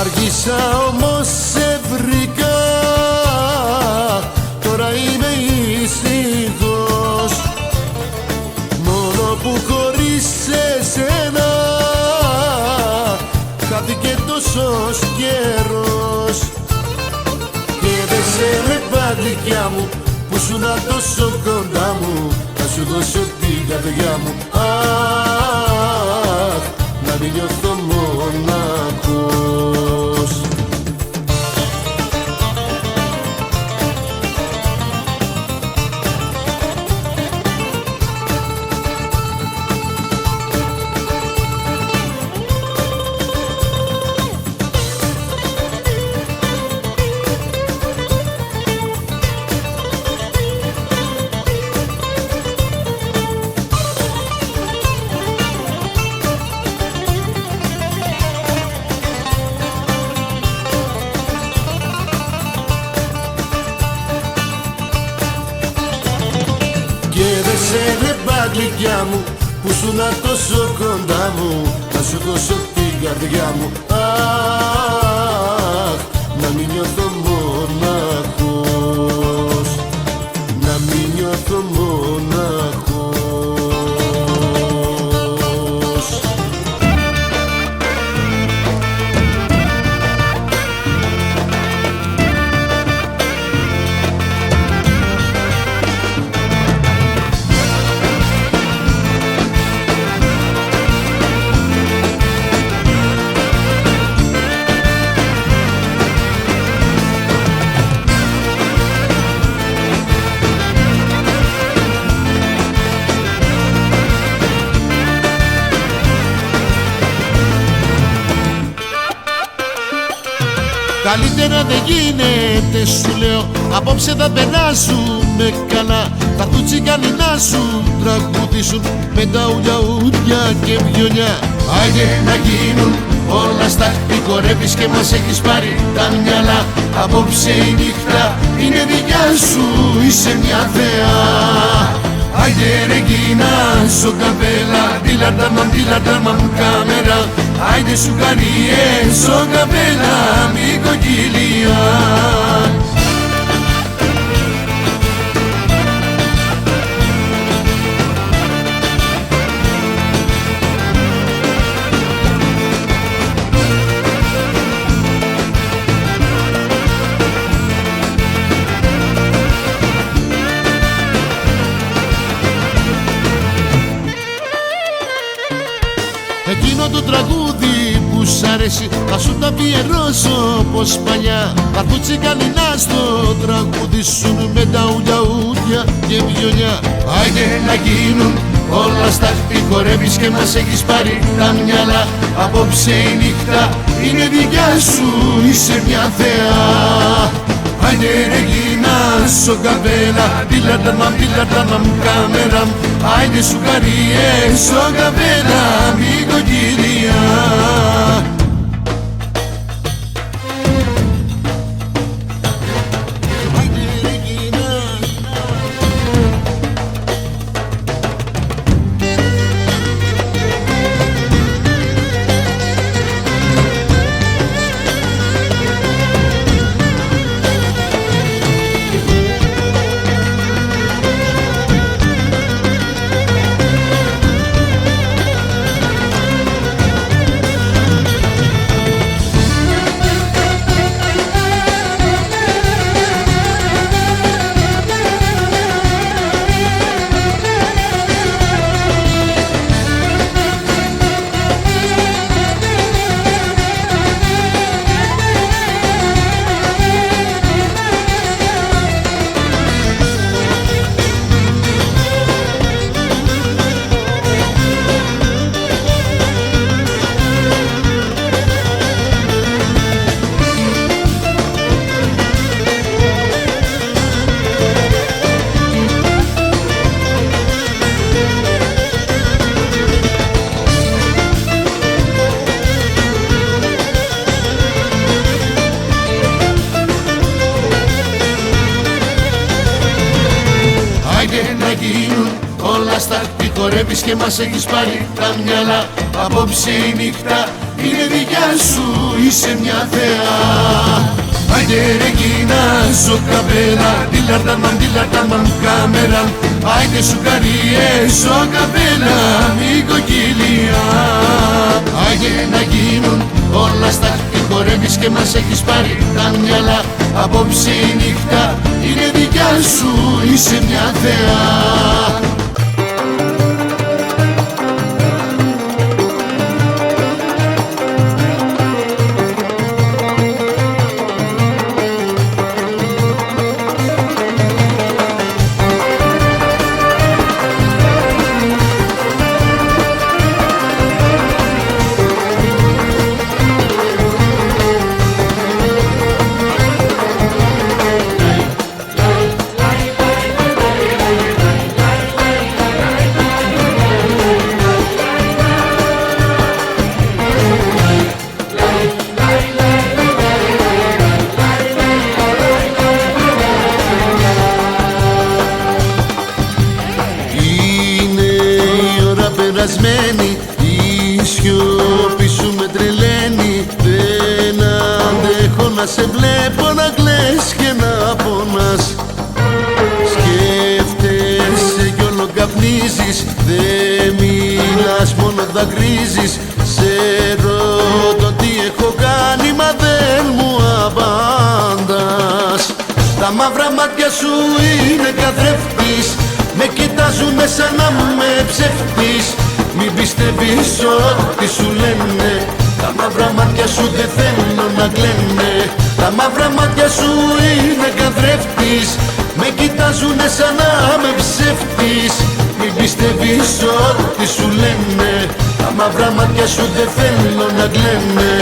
Άργησα όμως σε βρήκα, τώρα είμαι ήσυχος. Μόνο που χωρίς εσένα χάθηκε τόσος καιρός. Και δεν σε βλέπα γλυκιά μου που σούνα τόσο κοντά μου, να σου δώσω την καρδιά μου. Αχ, να μην νιώθω μοναχός. γλυκιά μου, που σου να τόσο κοντά μου, θα σου δώσω την καρδιά μου. Αχ, να μην νιώθω μοναχός, να μην νιώθω μοναχός. Καλύτερα δεν γίνεται σου λέω, απόψε θα περάσουμε καλά. Θα έρθουν τσιγκάνοι να σου τραγουδήσουν με τα ουλιαούδια και βιολιά. Άιντε να γίνουν όλα στάχτη, χορεύεις και μας έχεις πάρει τα μυαλά. Απόψε η νύχτα είναι δικιά σου, είσαι μια θεά. Άιντε ρε Κίνα, σο καπέλα, τίλαρταμαμ κάμερα. Άιντε σου καριέ, σο καπέλα, μη κοκκιλιά. Εκείνο το τραγούδι που σ' αρέσει θα σου τα αφιερώσω πως παλιά. Θα έρθουν τσιγκάνοι να στο τραγουδήσουν με τα ουλιαούδια και βιολιά. Άιντε να γίνουν όλα στάχτη, χορεύεις και μας έχεις πάρει τα μυαλά. Απόψε η νύχτα είναι δικιά σου, είσαι μια θεά. Άιντε ρε Κίνα, σο καπέλα, τίλαρταμαμ κάμερα. Άιντε σου καριέ, σο καπέλα, μη κοκκιλιά. Όλα στάχτη, χορεύεις και μας έχεις πάρει τα μυαλά. Απόψε η νύχτα είναι δικιά σου, είσαι μια θεά. Άιντε ρε Κίνα, σο καπέλα, τίλαρταμαμ κάμερα. Άιντε σου καριέ, σο καπέλα, μη κοκκιλιά. Άιντε να γίνουν όλα στάχτη, χορεύεις και μας έχεις πάρει τα μυαλά. Απόψε η νύχτα είναι δικιά σου, είσαι μια θεά. ξεπερασμένη, η σιώπη σου με τρελαίνει. Δεν αντέχω να σε βλέπω να κλαις και να πονάς. Σκέφτεσαι κι όλο καπνίζεις, δεν μιλάς μόνο δακρύζεις. Σε ρωτώ τι έχω κάνει μα δεν μου απαντάς. Τα μαύρα μάτια σου είναι καθρέφτης, με κοιτάζουνε σαν να με ψεύτης. Μην πιστεύεις ό,τι σου λένε, τα μαύρα μάτια σου δεν θέλω να κλαίνε. Τα μαύρα μάτια σου είναι καθρέφτης, με κοιτάζουνε σαν να με ψεύτης. Μην πιστεύεις ό,τι σου λένε, τα μαύρα μάτια σου δεν θέλω να κλαίνε.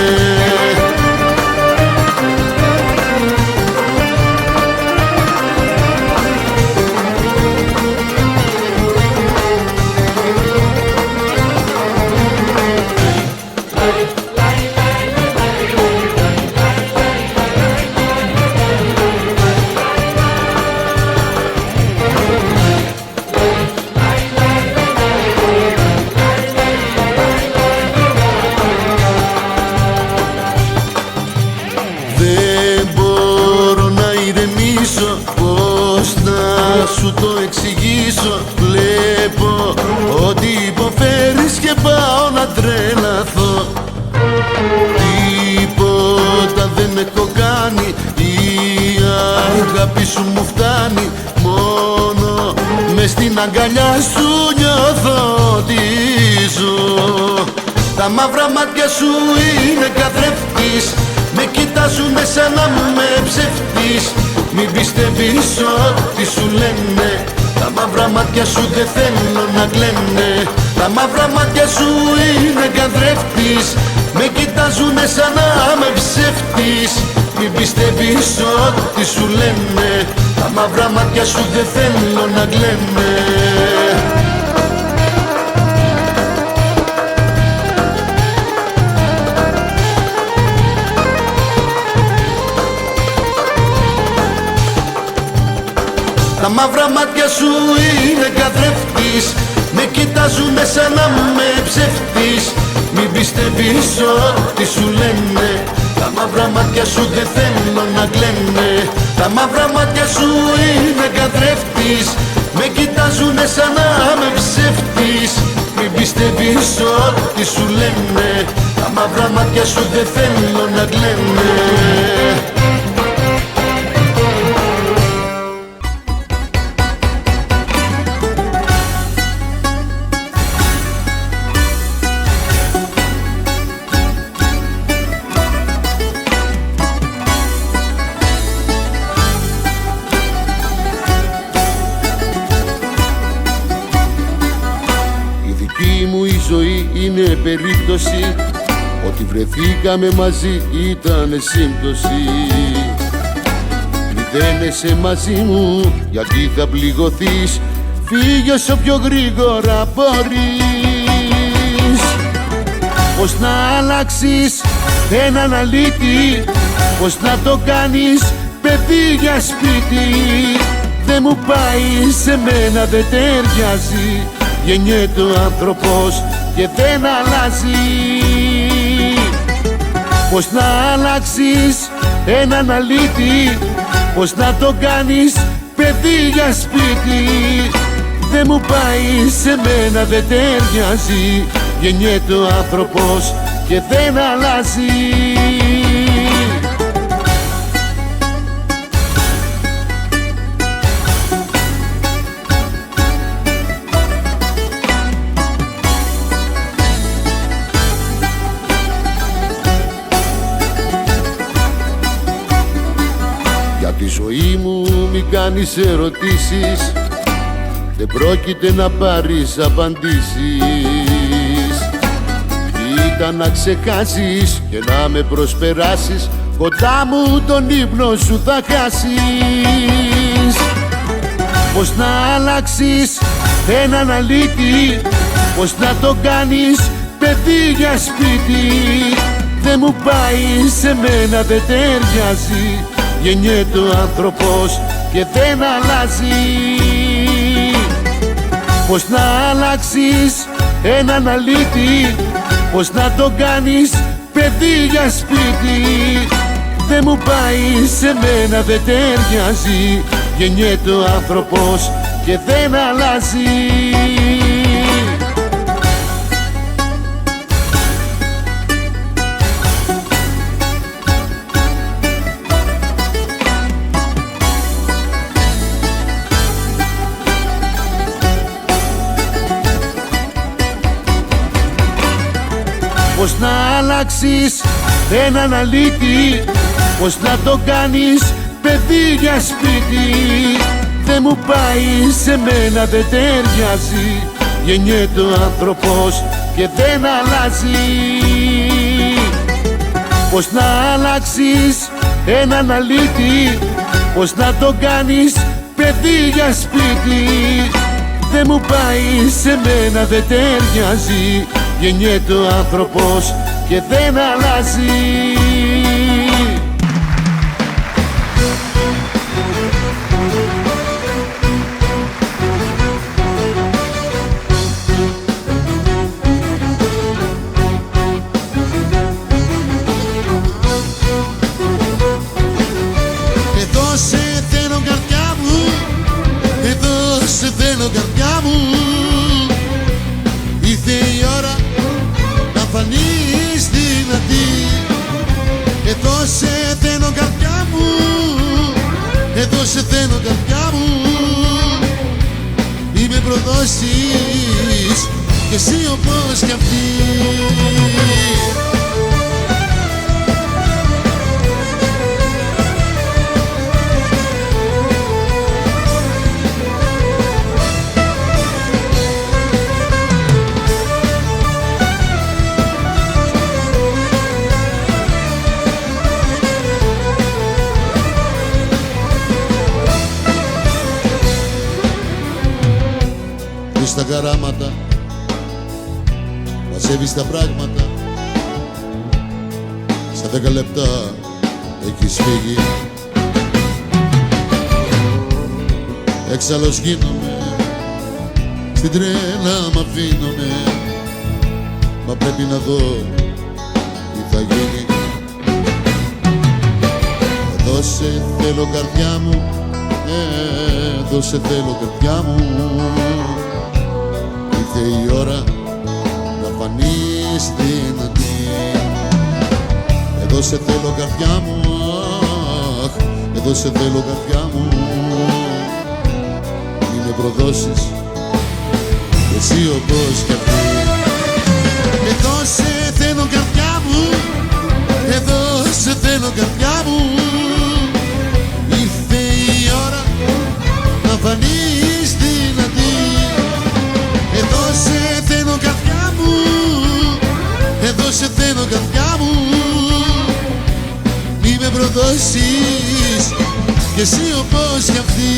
Πώς να σου το εξηγήσω, βλέπω ότι υποφέρεις και πάω να τρελαθώ. Τίποτα δεν έχω κάνει, η αγάπη σου μου φτάνει. Μόνο μες στην αγκαλιά σου νιώθω ότι ζω. Τα μαύρα μάτια σου είναι καθρέφτης, με κοιτάζουνε σαν να με ψεύτης. Μην πιστεύεις ό,τι σου λένε, τα μαύρα μάτια σου δεν θέλω να κλαίνε. Τα μαύρα μάτια σου είναι καθρέφτης, με κοιτάζουνε σαν να με ψεύτης. Μην πιστεύεις ό,τι σου λένε, τα μαύρα μάτια σου δεν θέλω να κλαίνε. Τα μαύρα μάτια σου είναι καθρέφτης, με κοιτάζουνε σαν να με ψεύτης. Μην πιστεύεις ό,τι σου λένε, τα μαύρα μάτια σου δεν θέλω να κλαίνε. Τα μαύρα μάτια σου είναι καθρέφτης, με κοιτάζουνε σαν να με ψεύτης. Μην πιστεύεις ό,τι σου λένε, τα μαύρα μάτια σου δεν θέλω να κλαίνε. Η ζωή είναι περίπτωση, ότι βρεθήκαμε μαζί ήταν σύμπτωση. Κλειδένεσαι μαζί μου γιατί θα πληγωθείς, φύγε όσο πιο γρήγορα μπορείς. Πως να αλλάξεις έναν αλήτη, πως να το κάνεις παιδί για σπίτι. Δεν μου πάει, σε μένα δεν ταιριάζει, γεννιέται ο άνθρωπος και δεν αλλάζει. Πως να αλλάξεις έναν αλήτη, πως να το κάνεις παιδί για σπίτι. Δεν μου πάει, σε μένα δεν ταιριάζει, γεννιέται ο άνθρωπος και δεν αλλάζει. Για τη ζωή μου μη κάνεις ερωτήσεις, δεν πρόκειται να πάρεις απαντήσεις. Ήταν να ξεχάσεις και να με προσπεράσεις, κοντά μου τον ύπνο σου θα χάσεις. Πως να αλλάξεις έναν αλήτη, πως να το κάνεις παιδί για σπίτι. Δεν μου πάει, σε μένα δεν ταιριάζει, γεννιέται ο άνθρωπος και δεν αλλάζει. Πως να αλλάξεις έναν αλήτη, πως να το κάνεις παιδί για σπίτι. Δεν μου πάει, σε μένα δεν ταιριάζει, γεννιέται ο άνθρωπος και δεν αλλάζει. Πως να αλλάξεις έναν αλήτη, πως να το κάνεις παιδί για σπίτι. Δεν μου πάει, σε μένα δεν ταιριάζει, γεννιέται ο άνθρωπος και δεν αλλάζει. Πως να αλλάξεις έναν αλήτη, πως να το κάνεις παιδί για σπίτι. Δεν μου πάει, σε μένα δεν ταιριάζει, γεννιέται ο άνθρωπος και δεν αλλάζει. Εδώ σε θέλω καρδιά μου, εδώ σε θέλω καρδιά μου. Ήρθε η ώρα να φανείς δυνατή. Εδώ σε θέλω καρδιά μου, εδώ σε θέλω καρδιά μου. Μη με προδώσεις κι εσύ όπως κι αυτή. Στα καράματα μαζεύεις τα πράγματα, στα 10 λεπτά έχεις φύγει. Έξαλλος γίνομαι, στην τρέλα μ' αφήνομαι, μα πρέπει να δω τι θα γίνει. Εδώ σε θέλω καρδιά μου, εδώ σε θέλω καρδιά μου. Ήρθε η ώρα να φανείς δυνατή. Εδώ σε θέλω καρδιά μου, εδώ σε θέλω καρδιά μου. Μη με προδώσεις κι εσύ όπως κι αυτή. Εδώ σε θέλω καρδιά μου, εδώ σε θέλω καρδιά μου. Ήρθε η ώρα να φανείς δυνατή. Εδώ σε θέλω καρδιά μου, εδώ σε θέλω καρδιά μου. Μη με προδώσεις κι εσύ όπως κι αυτή.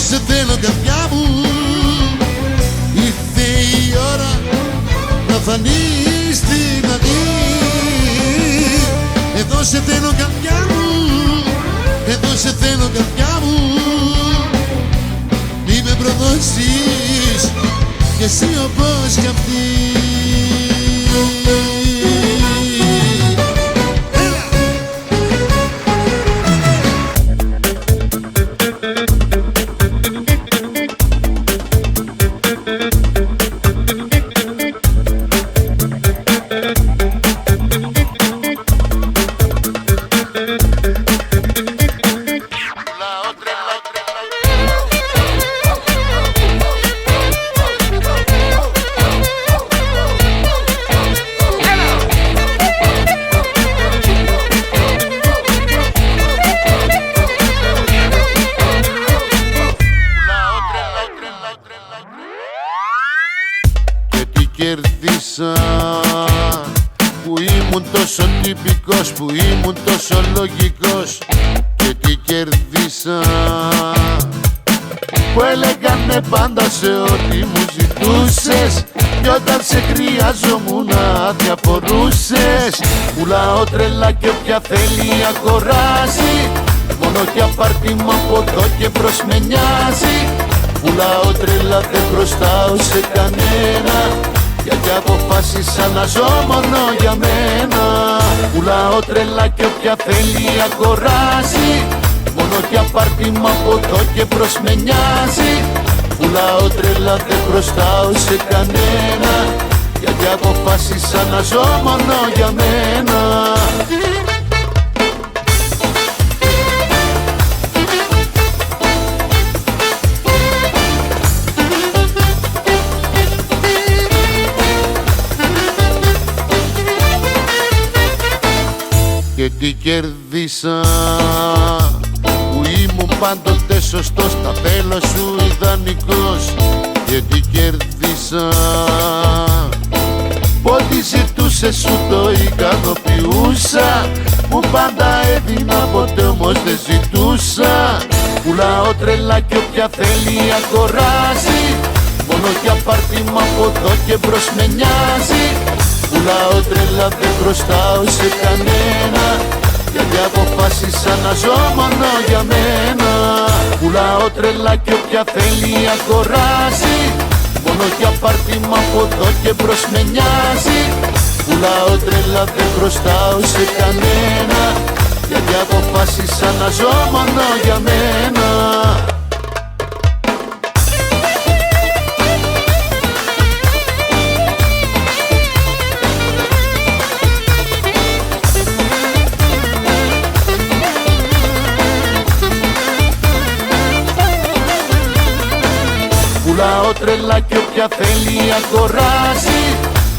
Σε θέλω καρδιά μου, ήρθε η ώρα να φανείς δυνατή. Εδώ σε θέλω καρδιά μου, εδώ σε θέλω καρδιά μου. Μη με προδώσεις κι εσύ όπως κι αυτή. που ήμουν τόσο τυπικός, που ήμουν τόσο λογικός. Και τι κερδίσα, που έλεγανε πάντα σε ό,τι μου ζητούσες. Κι όταν σε χρειάζομουν αδιαφορούσες. Πουλάω τρελά και όποια θέλει αγοράζει. Μόνο κι απάρτημα από εδώ και μπρος με νοιάζει. Πουλάω τρελά, δεν χρωστάω σε κανένα, γιατί αποφάσισα να ζω μόνο για μένα. Πουλάω τρελά και όποια θέλει αγοράζει. Μόνο κι απάρτημα από εδώ και μπρος με νοιάζει. Πουλάω τρελά, δεν χρωστάω σε κανένα, γιατί αποφάσισα να ζω μόνο για μένα. Και τι κερδίσα, που ήμουν πάντοτε σωστός, στα θέλω σου ιδανικός. Και τι κερδίσα, ό,τι ζητούσε σου το ικανοποιούσα. Μου πάντα έδινα, ποτέ όμως δεν ζητούσα. Πουλάω τρελά και όποια θέλει αγοράζει. Μόνο κι απάρτημα από εδώ και μπρος με νοιάζει. Πουλάω τρελά, δεν χρωστάω σε κανένα, γιατί αποφάσισα να ζω μόνο για μένα. Πουλάω τρελά και όποια θέλει αγοράζει. Μόνο κι απάρτημα από εδώ και μπρος με νοιάζει. Πουλάω τρελά, δεν χρωστάω σε κανένα, γιατί αποφάσισα να ζω μόνο για μένα. Πουλάω τρελά και όποια θέλει αγοράζει.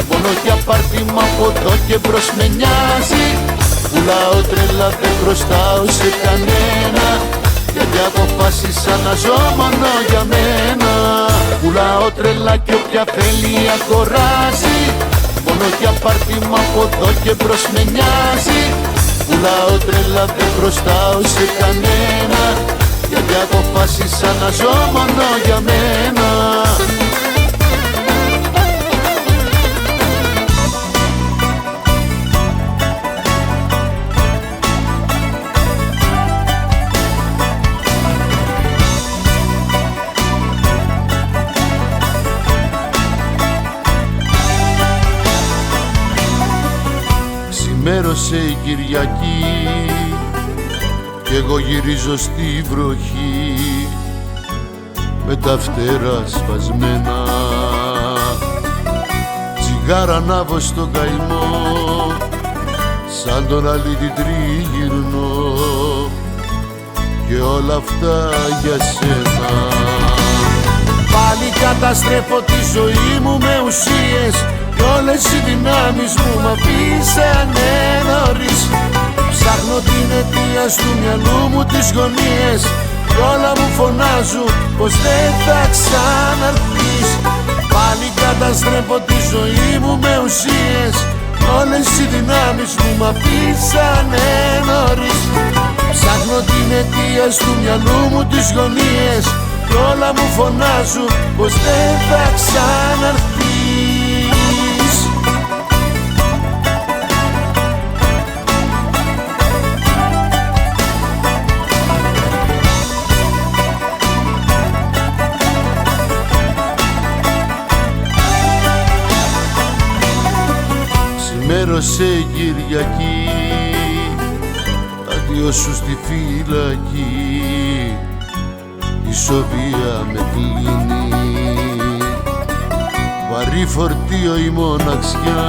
Μόνο κι απάρτημα από εδώ και μπρος με νοιάζει. Πουλάω τρελά, δεν χρωστάω σε κανένα, γιατί αποφάσισα να ζω μόνο για μένα. Πουλάω τρελά και όποια θέλει αγοράζει. Μόνο κι απάρτημα από εδώ και μπρος με νοιάζει. Πουλάω τρελά, δεν χρωστάω σε κανένα, γιατί αποφάσισα να ζω μόνο για μένα. Ξημέρωσε η Κυριακή κι εγώ γυρίζω στη βροχή με τα φτερά σπασμένα. Τσιγάρα ανάβω στο καημό, σαν τον αλήτη τριγυρνώ, και όλα αυτά για σένα. Πάλι καταστρέφω τη ζωή μου με ουσίες, κι όλες οι δυνάμεις μου μ' αφήσανε νωρίς. Ψάχνω την αιτία του μυαλού μου τις γωνίες, κι όλα μου φωνάζουν πως δεν θα ξαναρθείς. Πάλι καταστρέφω τη ζωή μου με ουσίες, κι όλες οι δυνάμεις μου μ' αφήσανε νωρίς. Ψάχνω την αιτία του μυαλού μου τις γωνίες, κι όλα μου φωνάζουν πως δεν θα ξαναρθείς. Ξημέρωσε η Κυριακή, αντίο σου στη φυλακή, η σοβία με κλείνει. Βαρύ φορτίο η μοναξιά,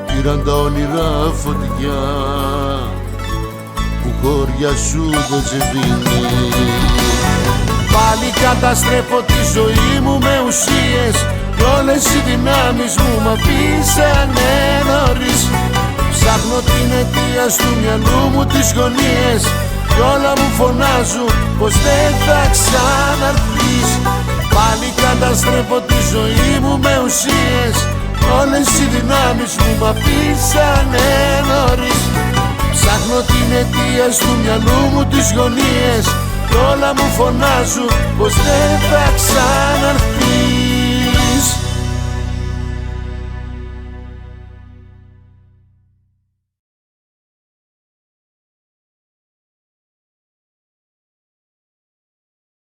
πήραν τα όνειρα φωτιά, που χώρια σου το τσεβίνει. Πάλι καταστρέφω τη ζωή μου με ουσίες, κι όλες οι δυνάμεις μου μ' αφήσανε νωρίς. Ψάχνω την αιτία του μυαλού μου τις γωνίες, κι όλα μου φωνάζουν πως δεν θα ξαναρθείς. Πάλι καταστρέφω τη ζωή μου με ουσίες, Όλες οι δυνάμεις μου μ' αφήσανε νωρίς. Ψάχνω την αιτία του μυαλού μου τις γωνίες κι όλα μου φωνάζουν πως δεν θα ξαναρθείς.